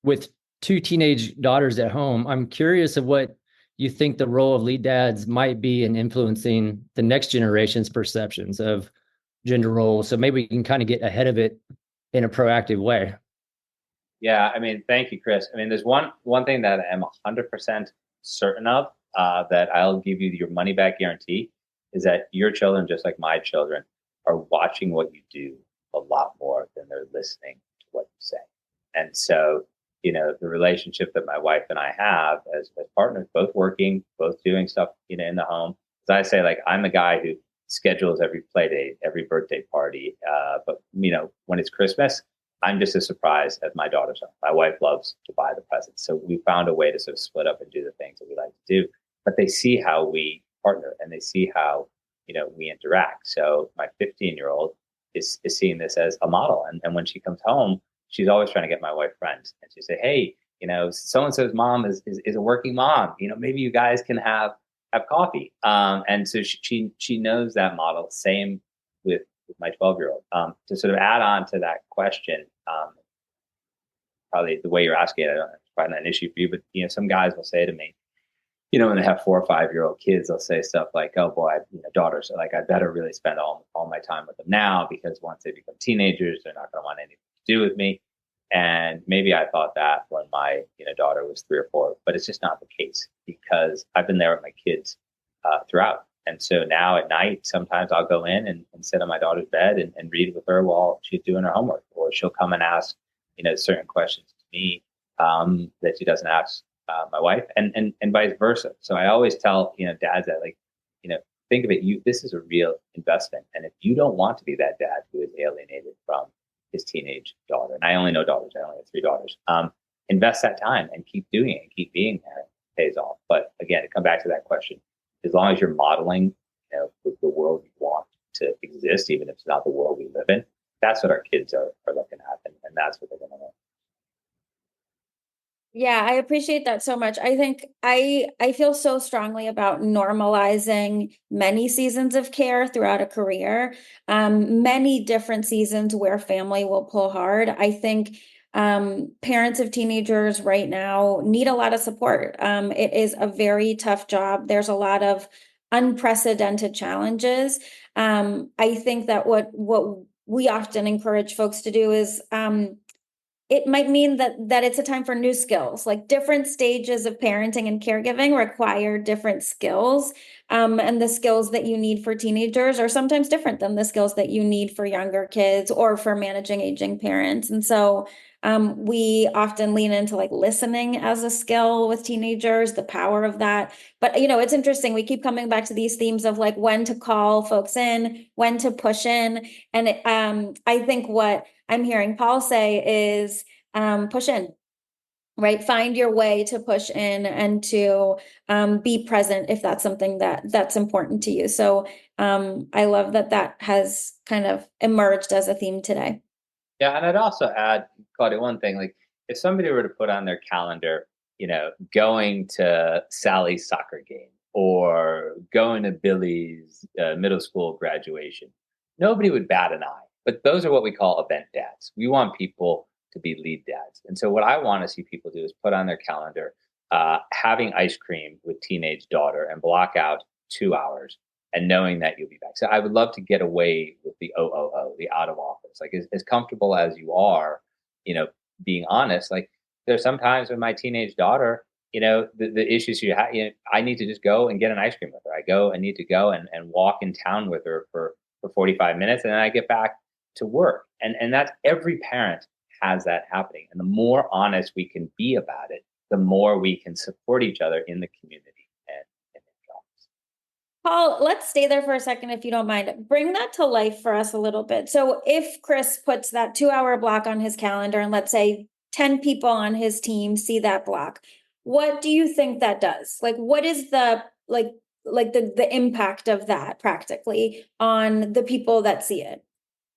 with two teenage daughters at home, I'm curious of what you think the role of lead dads might be in influencing the next generation's perceptions of gender roles. So maybe we can kind of get ahead of it in a proactive way. Yeah, thank you, Chris. There's one thing that I'm 100% certain of, that I'll give you your money back guarantee, is that your children, just like my children, are watching what you do a lot more than they're listening to what you say. And so, the relationship that my wife and I have as partners, both working, both doing stuff, in the home. As I say, I'm the guy who schedules every play date, every birthday party. But when it's Christmas, I'm just as surprised as my daughters are. My wife loves to buy the presents. So we found a way to sort of split up and do the things that we like to do. But they see how we partner, and they see how, we interact. So my 15-year-old is seeing this as a model. And when she comes home, she's always trying to get my wife friends. And she say, "Hey, so-and-so's mom is a working mom. Maybe you guys can have have coffee. And so she knows that model. Same with my 12-year-old. To sort of add on to that question, probably the way you're asking it, I don't know, it's probably not an issue for you, but some guys will say to me, when they have 4 or 5-year-old kids, they'll say stuff like, "Oh boy, daughters, like I better really spend all my time with them now, because once they become teenagers, they're not going to want anything to do with me." And maybe I thought that when my daughter was 3 or 4, but it's just not the case, because I've been there with my kids throughout. And so now at night, sometimes I'll go in and sit on my daughter's bed and read with her while she's doing her homework, or she'll come and ask certain questions to me that she doesn't ask my wife, and vice versa. So I always tell dads that, like, think of it, this is a real investment, and if you don't want to be that dad who is alienated from his teenage daughter, and I only know daughters, I only have 3 daughters, invest that time and keep doing it and keep being there. It pays off. But again, to come back to that question, as long as you're modeling the world you want to exist, even if it's not the world we live in, that's what our kids are looking at, and that's what they're going to learn. Yeah, I appreciate that so much. I think I feel so strongly about normalizing many seasons of care throughout a career, many different seasons where family will pull hard. I think parents of teenagers right now need a lot of support. It is a very tough job. There's a lot of unprecedented challenges. I think that what we often encourage folks to do is it might mean that it's a time for new skills. Like, different stages of parenting and caregiving require different skills. And the skills that you need for teenagers are sometimes different than the skills that you need for younger kids or for managing aging parents. And so we often lean into like listening as a skill with teenagers, the power of that. But it's interesting. We keep coming back to these themes of like when to call folks in, when to push in. And I think what I'm hearing Paul say is push in, right? Find your way to push in and to be present if that's something that's important to you. So I love that has kind of emerged as a theme today. Yeah, and I'd also add, Claudia, one thing, like if somebody were to put on their calendar, going to Sally's soccer game or going to Billy's middle school graduation, nobody would bat an eye. But those are what we call event dads. We want people to be lead dads. And so what I want to see people do is put on their calendar, having ice cream with teenage daughter and block out 2 hours and knowing that you'll be back. So I would love to get away with the OOO, the out of office, like as comfortable as you are, being honest. Like there's sometimes with my teenage daughter, the issues you have, I need to just go and get an ice cream with her. I need to go and walk in town with her for 45 minutes, and then I get back to work. And that's, every parent has that happening. And the more honest we can be about it, the more we can support each other in the community and in the jobs. Paul, let's stay there for a second, if you don't mind. Bring that to life for us a little bit. So if Chris puts that 2-hour block on his calendar, and let's say 10 people on his team see that block, what do you think that does? Like, what is the the impact of that practically on the people that see it?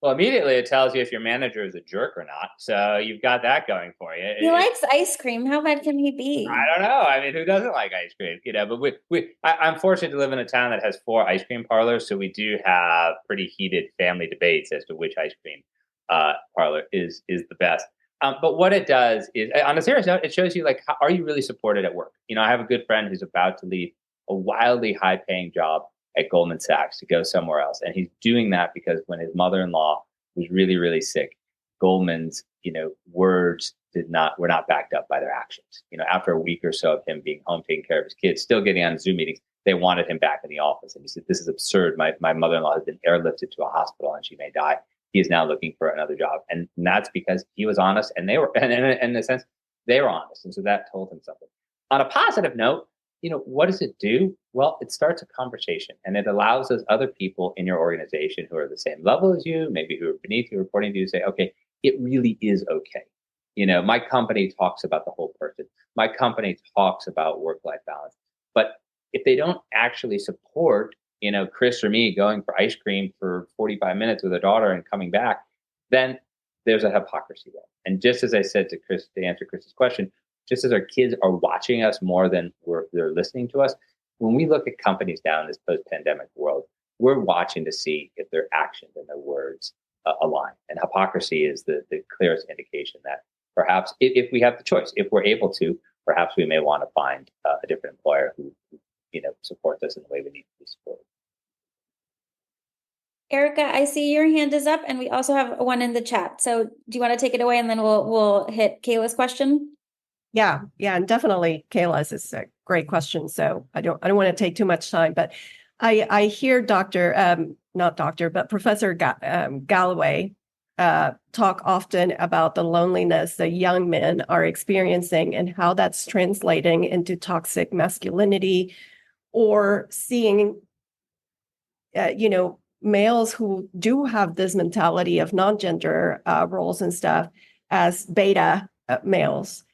Well, immediately it tells you if your manager is a jerk or not. So you've got that going for you. He likes ice cream. How bad can he be? I don't know. I mean, who doesn't like ice cream? But I'm fortunate to live in a town that has 4 ice cream parlors, so we do have pretty heated family debates as to which ice cream parlor is the best. But what it does is, on a serious note, it shows you like, how are you really supported at work? I have a good friend who's about to leave a wildly high-paying job at Goldman Sachs to go somewhere else. And he's doing that because when his mother-in-law was really, really sick, Goldman's, words were not backed up by their actions. After a week or so of him being home taking care of his kids, still getting on Zoom meetings, they wanted him back in the office. And he said, "This is absurd. My mother-in-law has been airlifted to a hospital and she may die. He is now looking for another job." And that's because he was honest, and they were, and in a sense, they were honest. And so that told him something. On a positive note, what does it do? Well, it starts a conversation, and it allows those other people in your organization who are the same level as you, maybe who are beneath you, reporting to you, say, okay, it really is okay. My company talks about the whole person. My company talks about work-life balance. But if they don't actually support, Chris or me going for ice cream for 45 minutes with a daughter and coming back, then there's a hypocrisy there. And just as I said to Chris, to answer Chris's question, just as our kids are watching us more than they're listening to us, when we look at companies now in this post-pandemic world, we're watching to see if their actions and their words align. And hypocrisy is the clearest indication that perhaps if we have the choice, if we're able to, perhaps we may want to find a different employer who supports us in the way we need to be supported. Erica, I see your hand is up, and we also have one in the chat. So do you want to take it away, and then we'll hit Kayla's question? Yeah, and definitely Kayla's is a great question. So I don't want to take too much time, but I hear Professor Galloway talk often about the loneliness that young men are experiencing and how that's translating into toxic masculinity, or seeing, males who do have this mentality of non-gender roles and stuff as beta males.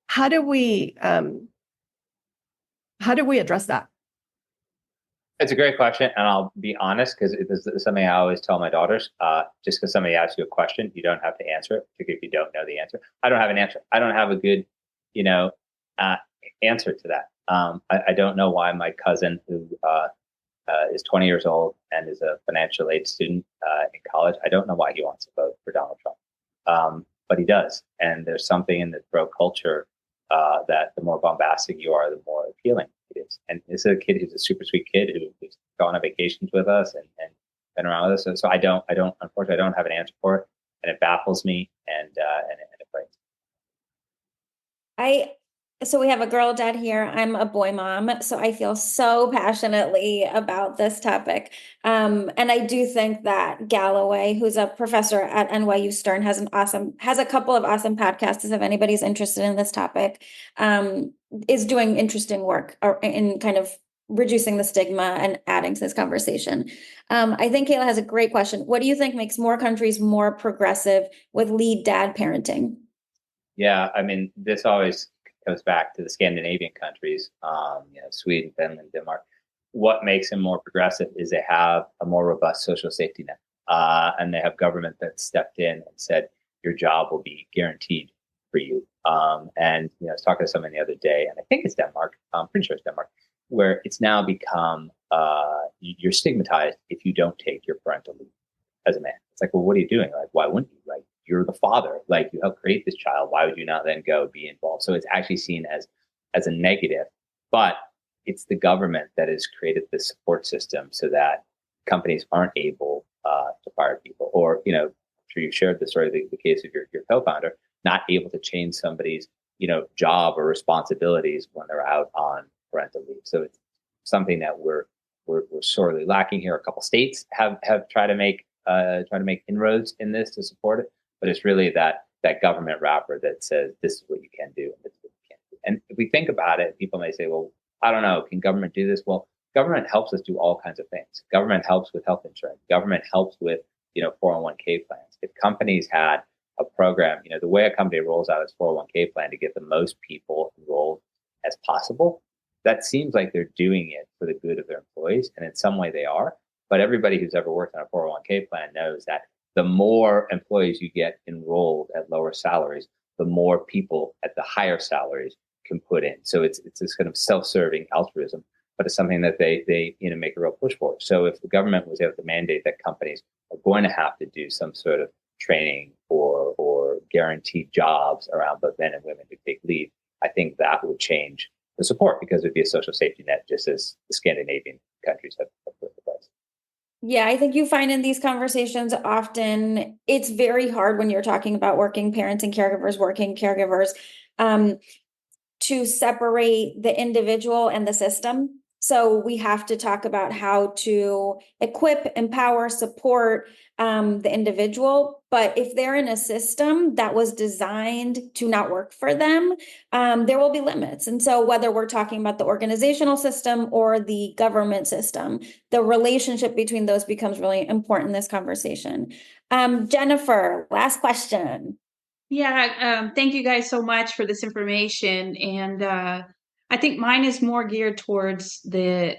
How do we address that? It's a great question, and I'll be honest, because this is something I always tell my daughters. Just because somebody asks you a question, you don't have to answer it, particularly if you don't know the answer. I don't have an answer. I don't have a good, answer to that. I don't know why my cousin, who is 20 years old and is a financial aid student in college, I don't know why he wants to vote for Donald Trump, but he does. And there's something in the pro culture that the more bombastic you are, the more appealing it is. And this is a kid who's a super sweet kid who's gone on vacations with us and been around with us. So I don't, unfortunately, I don't have an answer for it, and it baffles me and it frightens me. So we have a girl dad here. I'm a boy mom, so I feel so passionately about this topic. And I do think that Galloway, who's a professor at NYU Stern, has a couple of awesome podcasts. If anybody's interested in this topic, is doing interesting work in kind of reducing the stigma and adding to this conversation. I think Kayla has a great question. What do you think makes more countries more progressive with lead dad parenting? Yeah, I mean, this always goes back to the Scandinavian countries, Sweden, Finland, Denmark. What makes them more progressive is they have a more robust social safety net, and they have government that stepped in and said your job will be guaranteed for you. And I was talking to someone the other day, and I think it's Denmark. I'm pretty sure it's Denmark, where it's now become you're stigmatized if you don't take your parental leave as a man. It's like, well, what are you doing? Like, why wouldn't you? Like, you're the father, like you helped create this child. Why would you not then go be involved? So it's actually seen as a negative, but it's the government that has created this support system so that companies aren't able to fire people, or, I'm sure you shared the story, the case of your co-founder, not able to change somebody's, job or responsibilities when they're out on parental leave. So it's something that we're sorely lacking here. A couple states have tried to make inroads in this to support it. But it's really that government wrapper that says this is what you can do and this is what you can't do. And if we think about it, people may say, well, I don't know, can government do this? Well, government helps us do all kinds of things. Government helps with health insurance. Government helps with 401k plans. If companies had a program, the way a company rolls out its 401k plan to get the most people enrolled as possible, that seems like they're doing it for the good of their employees, and in some way they are. But everybody who's ever worked on a 401k plan knows that the more employees you get enrolled at lower salaries, the more people at the higher salaries can put in. So it's this kind of self-serving altruism, but it's something that they make a real push for. So if the government was able to mandate that companies are going to have to do some sort of training or guaranteed jobs around both men and women who take leave, I think that would change the support, because it'd be a social safety net, just as the Scandinavian countries have put in place. Yeah, I think you find in these conversations often it's very hard when you're talking about working parents and working caregivers, to separate the individual and the system. So we have to talk about how to equip, empower, support the individual. But if they're in a system that was designed to not work for them, there will be limits. And so whether we're talking about the organizational system or the government system, the relationship between those becomes really important in this conversation. Jennifer, last question. Yeah, thank you guys so much for this information. And I think mine is more geared towards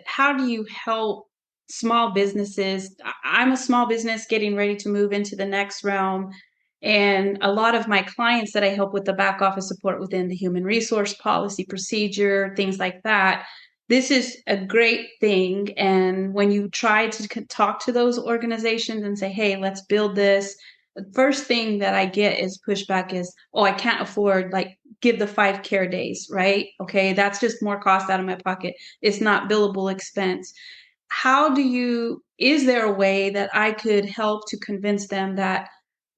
how do you help small businesses? I'm a small business getting ready to move into the next realm. And a lot of my clients that I help with the back office support within the human resource policy procedure, things like that, this is a great thing. And when you try to talk to those organizations and say, hey, let's build this, the first thing that I get is pushback is, oh, I can't afford, like, give the 5 care days, right? Okay, that's just more cost out of my pocket. It's not billable expense. Is there a way that I could help to convince them that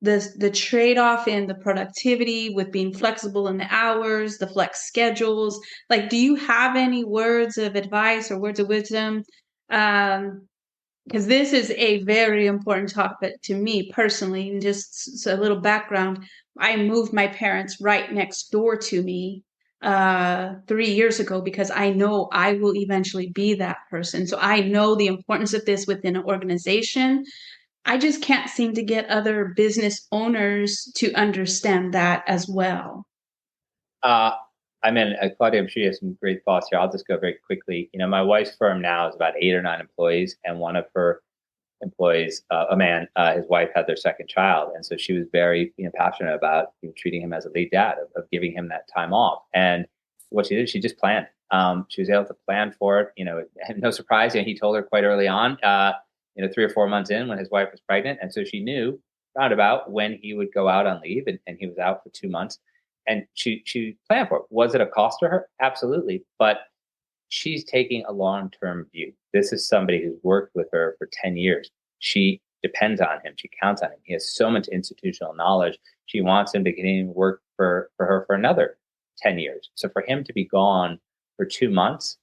the trade-off in the productivity with being flexible in the hours, the flex schedules, like, do you have any words of advice or words of wisdom? Because this is a very important topic to me personally. And just a little background, I moved my parents right next door to me 3 years ago because I know I will eventually be that person. So I know the importance of this within an organization. I just can't seem to get other business owners to understand that as well. Claudia, I'm sure you have some great thoughts here. I'll just go very quickly. My wife's firm now is about 8 or 9 employees, and one of her employees, a man, his wife had their second child, and so she was very passionate about treating him as a lead dad, of giving him that time off. And what she did, she just planned. She was able to plan for it. No surprise, he told her quite early on. 3 or 4 months in, when his wife was pregnant, and so she knew roundabout when he would go out on leave, and he was out for 2 months. And she planned for it. Was it a cost to her? Absolutely. But she's taking a long-term view. This is somebody who's worked with her for 10 years. She depends on him. She counts on him. He has so much institutional knowledge. She wants him to continue to work for her for another 10 years. So for him to be gone for 2 months,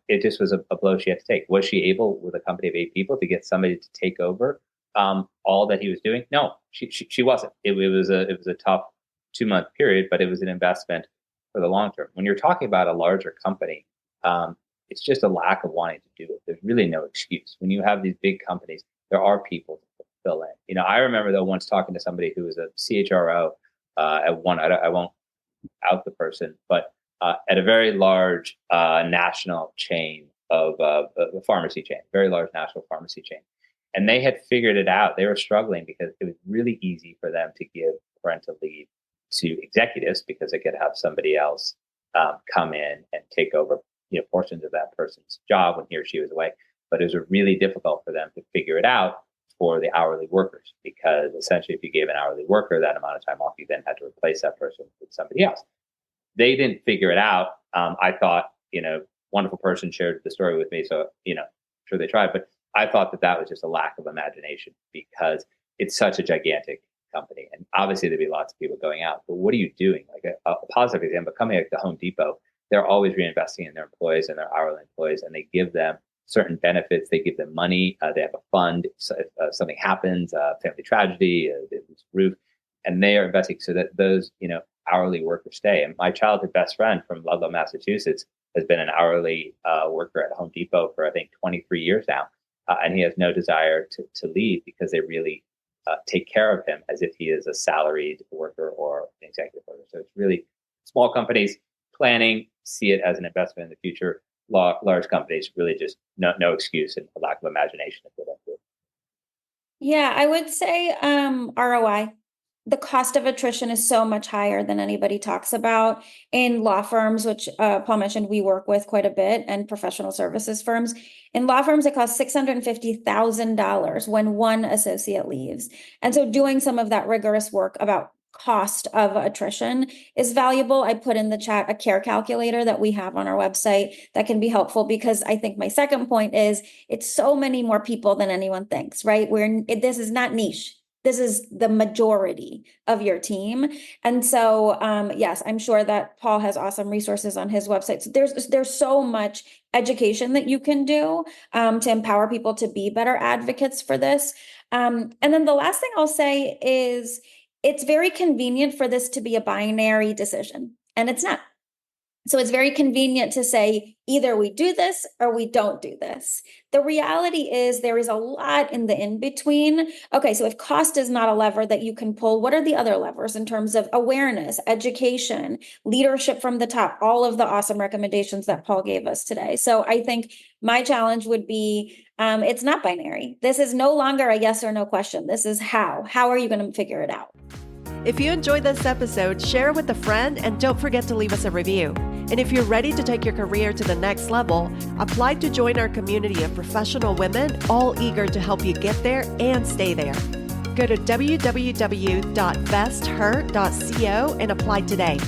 it just was a blow she had to take. Was she able, with a company of 8 people, to get somebody to take over all that he was doing? No, she wasn't. It was a tough 2-month period, but it was an investment for the long term. When you're talking about a larger company, it's just a lack of wanting to do it. There's really no excuse. When you have these big companies, there are people to fill in. I remember though once talking to somebody who was a CHRO at one. I won't out the person, but at a very large national chain of a pharmacy chain, very large national pharmacy chain, and they had figured it out. They were struggling because it was really easy for them to give parental leave to executives because they could have somebody else come in and take over portions of that person's job when he or she was away. But it was really difficult for them to figure it out for the hourly workers, because essentially if you gave an hourly worker that amount of time off, you then had to replace that person with somebody else. They didn't figure it out. I thought, wonderful person shared the story with me, so sure they tried, but I thought that was just a lack of imagination, because it's such a gigantic company, and obviously there'd be lots of people going out, but what are you doing? Like a positive example, coming like the Home Depot, they're always reinvesting in their employees and their hourly employees, and they give them certain benefits. They give them money. They have a fund. So if something happens, family tragedy, roof, and they are investing so that those hourly workers stay. And my childhood best friend from Ludlow, Massachusetts, has been an hourly worker at Home Depot for I think 23 years now, and he has no desire to leave, because they really take care of him as if he is a salaried worker or an executive worker. So it's really small companies planning, see it as an investment in the future. Large companies really just no excuse and a lack of imagination if they don't do it. Yeah, I would say ROI. The cost of attrition is so much higher than anybody talks about in law firms, which Paul mentioned we work with quite a bit, and professional services firms. In law firms, it costs $650,000 when one associate leaves. And so doing some of that rigorous work about cost of attrition is valuable. I put in the chat a care calculator that we have on our website that can be helpful, because I think my second point is it's so many more people than anyone thinks, right? This is not niche. This is the majority of your team. And so, yes, I'm sure that Paul has awesome resources on his website. So there's so much education that you can do to empower people to be better advocates for this. And then the last thing I'll say is it's very convenient for this to be a binary decision, and it's not. So it's very convenient to say either we do this or we don't do this. The reality is there is a lot in the in-between. Okay, so if cost is not a lever that you can pull, what are the other levers in terms of awareness, education, leadership from the top, all of the awesome recommendations that Paul gave us today? So I think my challenge would be, it's not binary. This is no longer a yes or no question. This is how. How are you going to figure it out? If you enjoyed this episode, share it with a friend, and don't forget to leave us a review. And if you're ready to take your career to the next level, apply to join our community of professional women, all eager to help you get there and stay there. Go to www.besther.co and apply today.